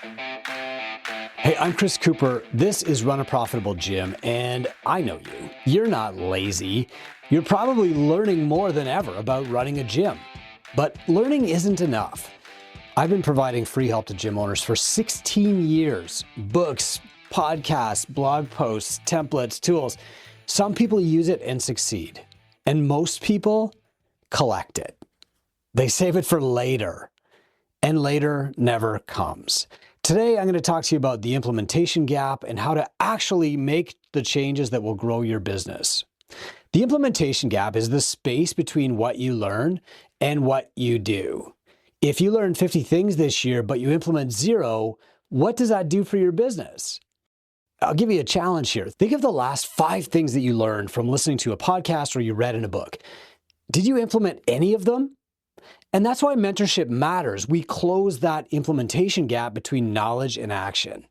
Hey, I'm Chris Cooper. This is Run a Profitable Gym, and I know you. You're not lazy. You're probably learning more than ever about running a gym. But learning isn't enough. I've been providing free help to gym owners for 16 years. Books, podcasts, blog posts, templates, tools. Some people use it and succeed. And most people collect it. They save it for later. And later never comes. Today, I'm going to talk to you about the implementation gap and how to actually make the changes that will grow your business. The implementation gap is the space between what you learn and what you do. If you learn 50 things this year, but you implement 0, what does that do for your business? I'll give you a challenge here. Think of the last 5 things that you learned from listening to a podcast or you read in a book. Did you implement any of them? And that's why mentorship matters. We close that implementation gap between knowledge and action.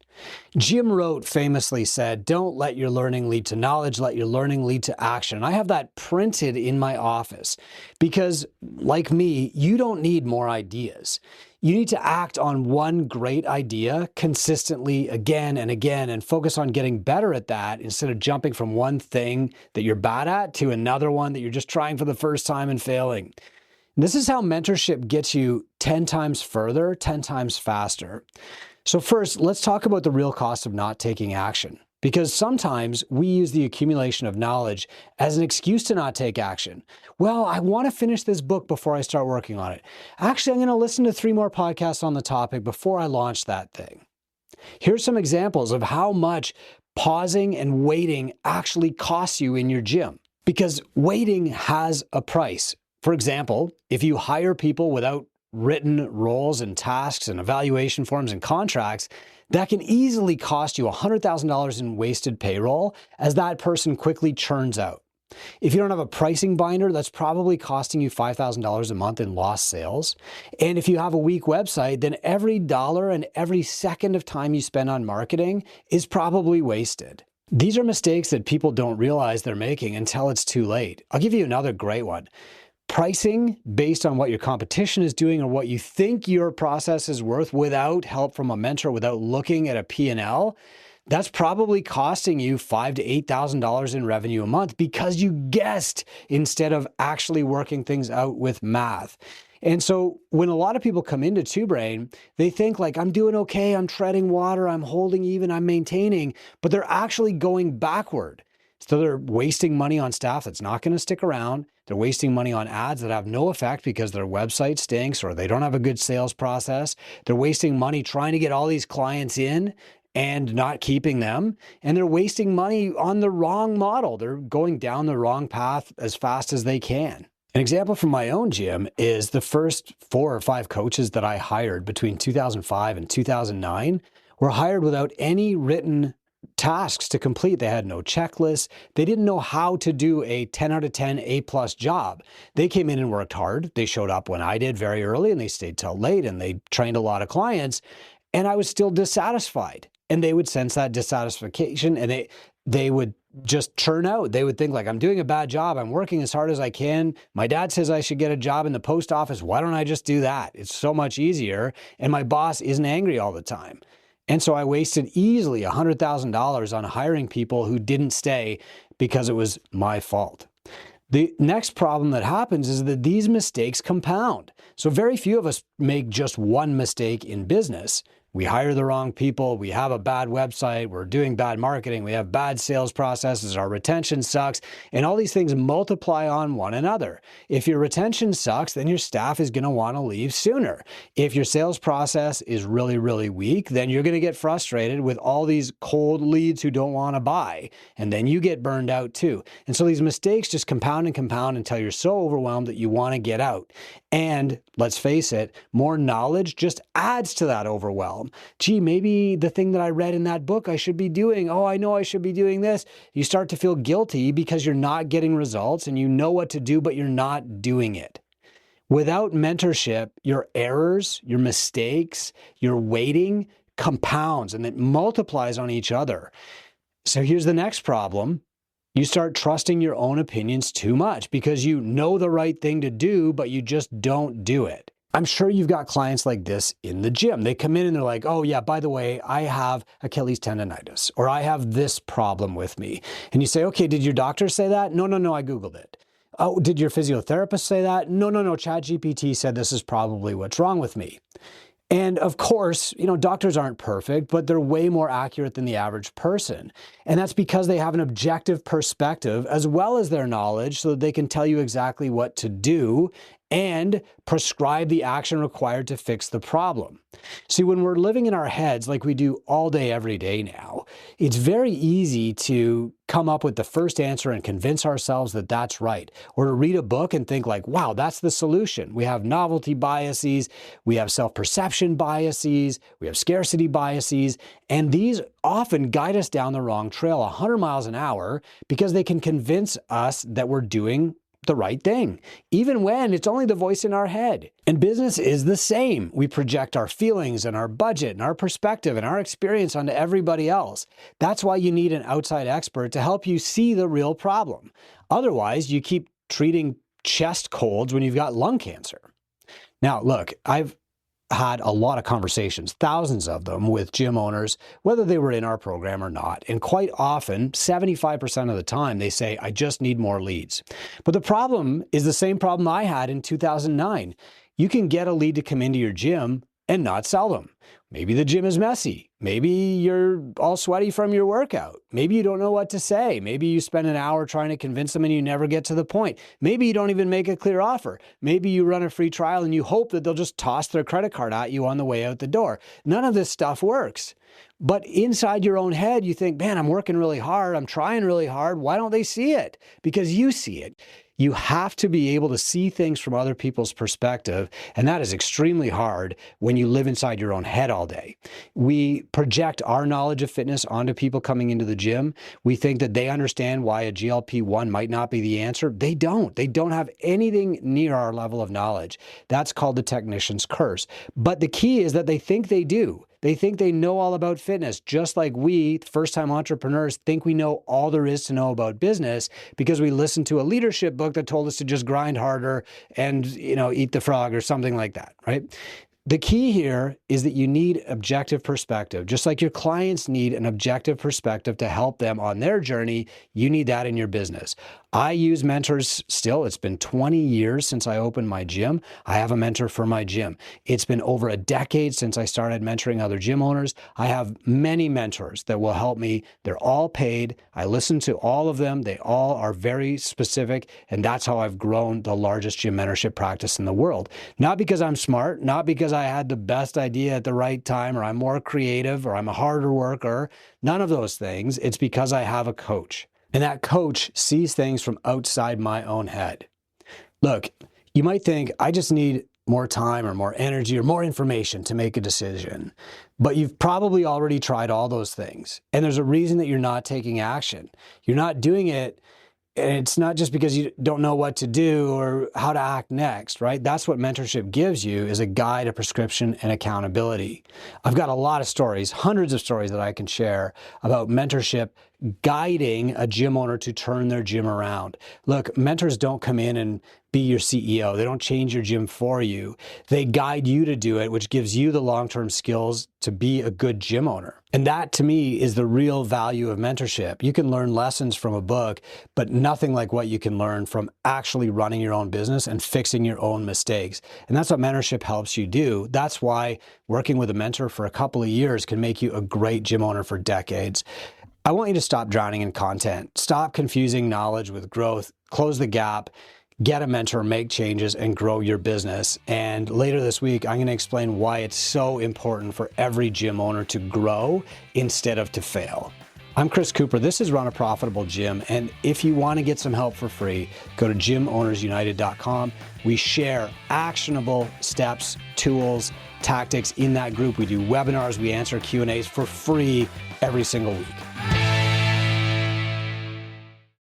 Jim Rohn famously said, "Don't let your learning lead to knowledge, let your learning lead to action." And I have that printed in my office because, like me, you don't need more ideas. You need to act on one great idea consistently again and again and focus on getting better at that instead of jumping from one thing that you're bad at to another one that you're just trying for the first time and failing. This is how mentorship gets you 10 times further, 10 times faster. So first, let's talk about the real cost of not taking action. Because sometimes we use the accumulation of knowledge as an excuse to not take action. Well, I want to finish this book before I start working on it. Actually, I'm going to listen to 3 more podcasts on the topic before I launch that thing. Here's some examples of how much pausing and waiting actually costs you in your gym. Because waiting has a price. For example, if you hire people without written roles and tasks and evaluation forms and contracts, that can easily cost you $100,000 in wasted payroll as that person quickly churns out. If you don't have a pricing binder, that's probably costing you $5,000 a month in lost sales. And if you have a weak website, then every dollar and every second of time you spend on marketing is probably wasted. These are mistakes that people don't realize they're making until it's too late. I'll give you another great one. Pricing based on what your competition is doing or what you think your process is worth without help from a mentor, without looking at a P&L, that's probably costing you $5,000 to $8,000 in revenue a month because you guessed instead of actually working things out with math. And so when a lot of people come into TwoBrain, they think like, I'm doing okay, I'm treading water, I'm holding even, I'm maintaining, but they're actually going backward. So they're wasting money on staff that's not going to stick around. They're wasting money on ads that have no effect because their website stinks or they don't have a good sales process. They're wasting money trying to get all these clients in and not keeping them. And they're wasting money on the wrong model. They're going down the wrong path as fast as they can. An example from my own gym is the first 4 or 5 coaches that I hired between 2005 and 2009 were hired without any written tasks to complete. They had no checklist. They didn't know how to do a 10 out of 10 A+ job. They came in and worked hard. They showed up when I did very early and they stayed till late and they trained a lot of clients and I was still dissatisfied. And they would sense that dissatisfaction and they would just churn out. They would think like, I'm doing a bad job. I'm working as hard as I can. My dad says I should get a job in the post office. Why don't I just do that? It's so much easier. And my boss isn't angry all the time. And so I wasted easily $100,000 on hiring people who didn't stay because it was my fault. The next problem that happens is that these mistakes compound. So very few of us make just one mistake in business. We hire the wrong people, we have a bad website, we're doing bad marketing, we have bad sales processes, our retention sucks, and all these things multiply on one another. If your retention sucks, then your staff is going to want to leave sooner. If your sales process is really, really weak, then you're going to get frustrated with all these cold leads who don't want to buy, and then you get burned out too. And so these mistakes just compound and compound until you're so overwhelmed that you want to get out. And let's face it, more knowledge just adds to that overwhelm. Gee, maybe the thing that I read in that book I should be doing. Oh, I know I should be doing this. You start to feel guilty because you're not getting results and you know what to do, but you're not doing it. Without mentorship, your errors, your mistakes, your waiting compounds and it multiplies on each other. So here's the next problem. You start trusting your own opinions too much because you know the right thing to do, but you just don't do it. I'm sure you've got clients like this in the gym. They come in and they're like, oh yeah, by the way, I have Achilles tendonitis, or I have this problem with me. And you say, okay, did your doctor say that? No, I Googled it. Oh, did your physiotherapist say that? No, ChatGPT said this is probably what's wrong with me. And of course, doctors aren't perfect, but they're way more accurate than the average person. And that's because they have an objective perspective as well as their knowledge so that they can tell you exactly what to do and prescribe the action required to fix the problem. See, when we're living in our heads like we do all day, every day now, it's very easy to come up with the first answer and convince ourselves that that's right, or to read a book and think like, wow, that's the solution. We have novelty biases, we have self-perception biases, we have scarcity biases, and these often guide us down the wrong trail 100 miles an hour because they can convince us that we're doing the right thing, even when it's only the voice in our head. And business is the same. We project our feelings and our budget and our perspective and our experience onto everybody else. That's why you need an outside expert to help you see the real problem. Otherwise, you keep treating chest colds when you've got lung cancer. Now, look, I've had a lot of conversations, thousands of them, with gym owners, whether they were in our program or not. And quite often, 75% of the time, they say, I just need more leads. But the problem is the same problem I had in 2009. You can get a lead to come into your gym and not sell them. Maybe the gym is messy. Maybe you're all sweaty from your workout. Maybe you don't know what to say. Maybe you spend an hour trying to convince them and you never get to the point. Maybe you don't even make a clear offer. Maybe you run a free trial and you hope that they'll just toss their credit card at you on the way out the door. None of this stuff works. But inside your own head, you think, man, I'm working really hard. I'm trying really hard. Why don't they see it? Because you see it. You have to be able to see things from other people's perspective, and that is extremely hard when you live inside your own head all day. We project our knowledge of fitness onto people coming into the gym. We think that they understand why a GLP-1 might not be the answer. They don't. They don't have anything near our level of knowledge. That's called the technician's curse. But the key is that they think they do. They think they know all about fitness, just like we, first-time entrepreneurs, think we know all there is to know about business because we listened to a leadership book that told us to just grind harder and, eat the frog or something like that, right? The key here is that you need objective perspective. Just like your clients need an objective perspective to help them on their journey, you need that in your business. I use mentors still. It's been 20 years since I opened my gym. I have a mentor for my gym. It's been over a decade since I started mentoring other gym owners. I have many mentors that will help me. They're all paid. I listen to all of them. They all are very specific, and that's how I've grown the largest gym mentorship practice in the world. Not because I'm smart, not because I had the best idea at the right time, or I'm more creative, or I'm a harder worker. None of those things. It's because I have a coach. And that coach sees things from outside my own head. Look, you might think, I just need more time or more energy or more information to make a decision. But you've probably already tried all those things. And there's a reason that you're not taking action. You're not doing it. And it's not just because you don't know what to do or how to act next, right? That's what mentorship gives you, is a guide, a prescription, and accountability. I've got a lot of stories, hundreds of stories that I can share about mentorship guiding a gym owner to turn their gym around. Look, mentors don't come in and be your CEO. They don't change your gym for you. They guide you to do it, which gives you the long-term skills to be a good gym owner. And that, to me, is the real value of mentorship. You can learn lessons from a book, but nothing like what you can learn from actually running your own business and fixing your own mistakes. And that's what mentorship helps you do. That's why working with a mentor for a couple of years can make you a great gym owner for decades. I want you to stop drowning in content. Stop confusing knowledge with growth. Close the gap. Get a mentor, make changes, and grow your business. And later this week, I'm going to explain why it's so important for every gym owner to grow instead of to fail. I'm Chris Cooper. This is Run a Profitable Gym. And if you want to get some help for free, go to gymownersunited.com. We share actionable steps, tools, tactics in that group. We do webinars. We answer Q&As for free every single week.